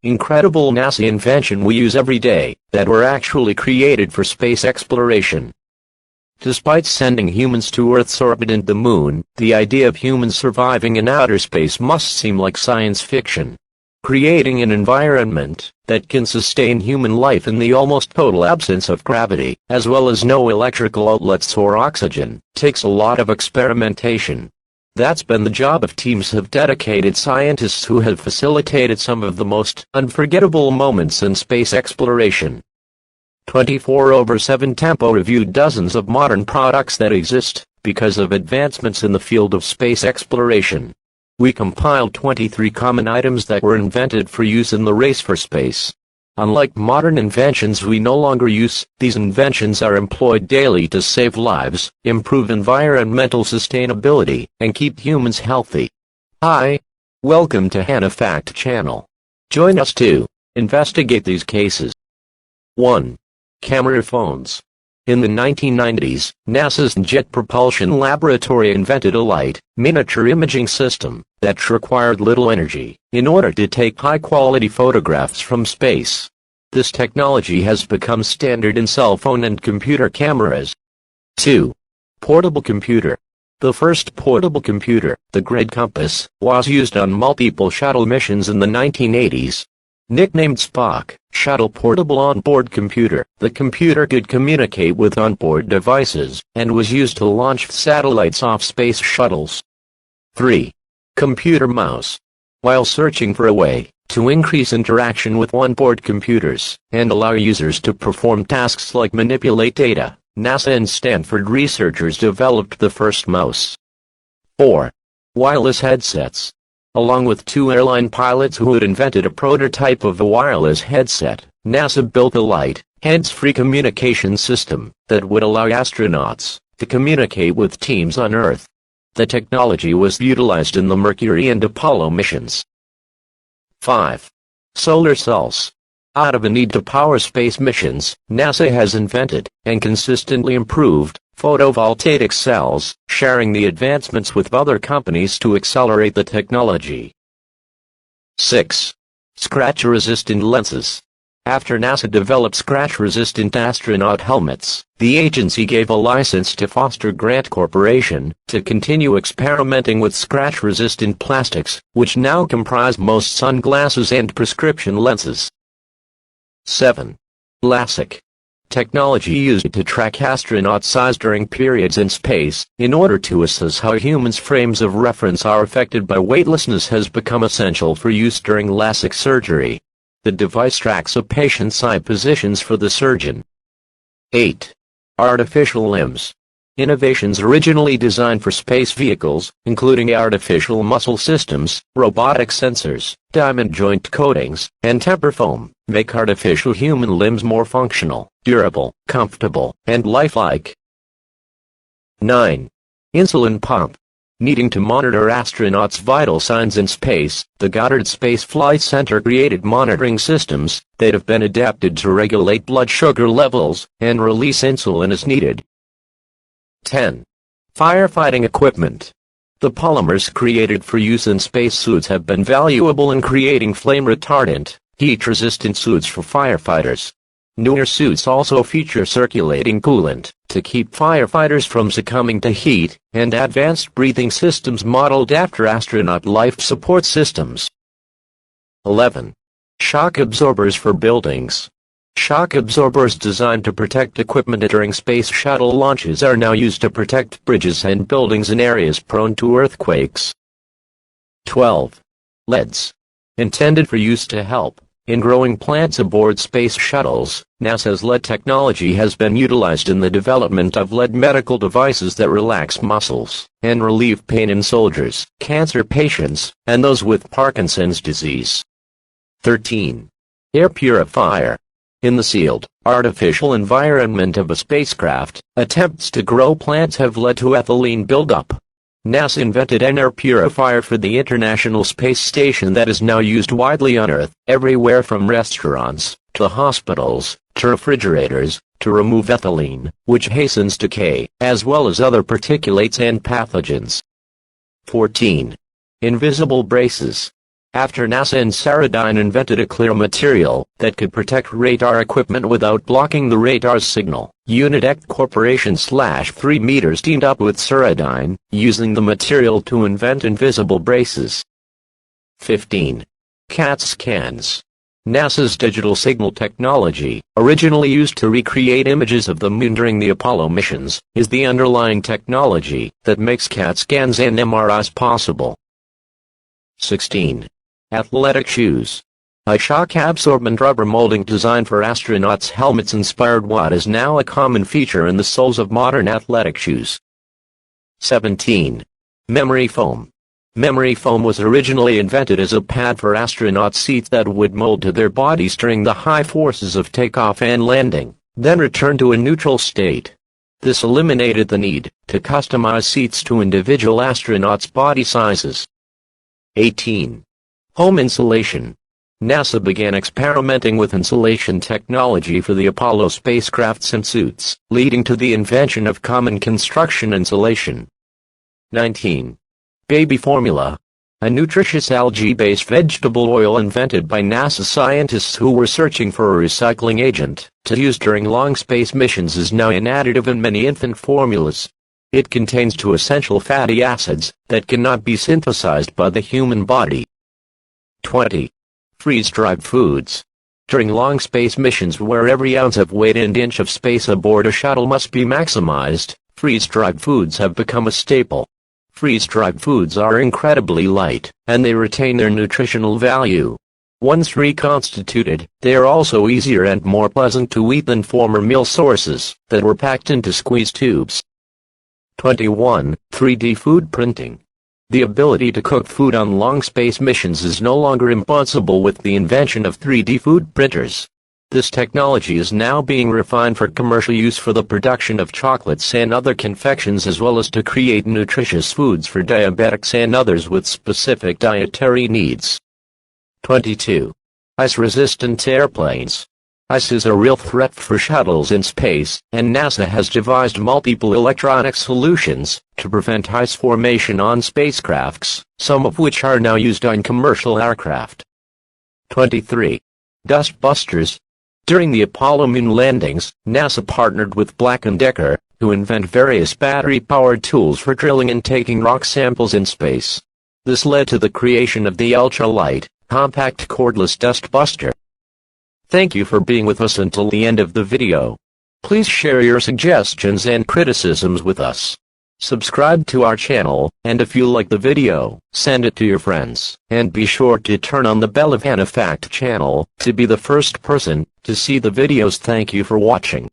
incredible NASA invention we use every day, that were actually created for space exploration. Despite sending humans to Earth's orbit and the Moon, the idea of humans surviving in outer space must seem like science fiction. Creating an environment that can sustain human life in the almost total absence of gravity, as well as no electrical outlets or oxygen, takes a lot of experimentation. That's been the job of teams of dedicated scientists who have facilitated some of the most unforgettable moments in space exploration. 24/7 Tempo reviewed dozens of modern products that exist because of advancements in the field of space exploration. We compiled 23 common items that were invented for use in the race for space. Unlike modern inventions we no longer use, these inventions are employed daily to save lives, improve environmental sustainability, and keep humans healthy. Hi! Welcome to Hannah Fact Channel. Join us to investigate these cases. 1. Camera phones. In the 1990s, NASA's Jet Propulsion Laboratory invented a light, miniature imaging system that required little energy in order to take high-quality photographs from space. This technology has become standard in cell phone and computer cameras. 2. Portable computer. The first portable computer, the Grid Compass, was used on multiple shuttle missions in the 1980s. Nicknamed Spock, Shuttle Portable Onboard Computer, the computer could communicate with onboard devices, and was used to launch satellites off space shuttles. 3. Computer mouse. While searching for a way to increase interaction with onboard computers, and allow users to perform tasks like manipulate data, NASA and Stanford researchers developed the first mouse. 4. Wireless headsets. Along with 2 airline pilots who had invented a prototype of a wireless headset, NASA built a light, hands-free communication system that would allow astronauts to communicate with teams on Earth. The technology was utilized in the Mercury and Apollo missions. 5. Solar cells. Out of a need to power space missions, NASA has invented, and consistently improved, photovoltaic cells, sharing the advancements with other companies to accelerate the technology. 6. Scratch-resistant lenses. After NASA developed scratch-resistant astronaut helmets, the agency gave a license to Foster Grant Corporation to continue experimenting with scratch-resistant plastics, which now comprise most sunglasses and prescription lenses. 7. LASIK. Technology used to track astronaut size during periods in space, in order to assess how humans' frames of reference are affected by weightlessness, has become essential for use during LASIK surgery. The device tracks a patient's eye positions for the surgeon. 8. Artificial limbs. Innovations originally designed for space vehicles, including artificial muscle systems, robotic sensors, diamond joint coatings, and temper foam, make artificial human limbs more functional, durable, comfortable, and lifelike. 9. Insulin pump. Needing to monitor astronauts' vital signs in space, the Goddard Space Flight Center created monitoring systems that have been adapted to regulate blood sugar levels and release insulin as needed. 10. Firefighting equipment. The polymers created for use in spacesuits have been valuable in creating flame-retardant, heat-resistant suits for firefighters. Newer suits also feature circulating coolant to keep firefighters from succumbing to heat, and advanced breathing systems modeled after astronaut life support systems. 11. Shock absorbers for buildings. Shock absorbers designed to protect equipment during space shuttle launches are now used to protect bridges and buildings in areas prone to earthquakes. 12. LEDs. Intended for use to help in growing plants aboard space shuttles, NASA's LED technology has been utilized in the development of LED medical devices that relax muscles and relieve pain in soldiers, cancer patients, and those with Parkinson's disease. 13. Air purifier. In the sealed, artificial environment of a spacecraft, attempts to grow plants have led to ethylene buildup. NASA invented an air purifier for the International Space Station that is now used widely on Earth, everywhere from restaurants, to hospitals, to refrigerators, to remove ethylene, which hastens decay, as well as other particulates and pathogens. 14. Invisible braces. After NASA and Ceradyne invented a clear material that could protect radar equipment without blocking the radar's signal, Unitech Corporation /3 meters teamed up with Ceradyne, using the material to invent invisible braces. 15. CAT scans. NASA's digital signal technology, originally used to recreate images of the moon during the Apollo missions, is the underlying technology that makes CAT scans and MRIs possible. 16. Athletic shoes. A shock-absorbent rubber molding designed for astronauts' helmets inspired what is now a common feature in the soles of modern athletic shoes. 17. Memory foam. Memory foam was originally invented as a pad for astronaut seats that would mold to their bodies during the high forces of takeoff and landing, then return to a neutral state. This eliminated the need to customize seats to individual astronauts' body sizes. 18. Home insulation. NASA began experimenting with insulation technology for the Apollo spacecrafts and suits, leading to the invention of common construction insulation. 19. Baby formula. A nutritious algae-based vegetable oil invented by NASA scientists who were searching for a recycling agent to use during long space missions is now an additive in many infant formulas. It contains 2 essential fatty acids that cannot be synthesized by the human body. 20. Freeze-dried foods. During long space missions where every ounce of weight and inch of space aboard a shuttle must be maximized, freeze-dried foods have become a staple. Freeze-dried foods are incredibly light, and they retain their nutritional value. Once reconstituted, they are also easier and more pleasant to eat than former meal sources that were packed into squeeze tubes. 21. 3D food printing. The ability to cook food on long space missions is no longer impossible with the invention of 3D food printers. This technology is now being refined for commercial use for the production of chocolates and other confections, as well as to create nutritious foods for diabetics and others with specific dietary needs. 22. Ice-resistant airplanes. Ice is a real threat for shuttles in space, and NASA has devised multiple electronic solutions to prevent ice formation on spacecrafts, some of which are now used on commercial aircraft. 23. DustBusters. During the Apollo moon landings, NASA partnered with Black & Decker to invent various battery-powered tools for drilling and taking rock samples in space. This led to the creation of the ultra-light, compact cordless DustBuster. Thank you for being with us until the end of the video. Please share your suggestions and criticisms with us. Subscribe to our channel, and if you like the video, send it to your friends, and be sure to turn on the bell of Fact channel to be the first person to see the videos. Thank you for watching.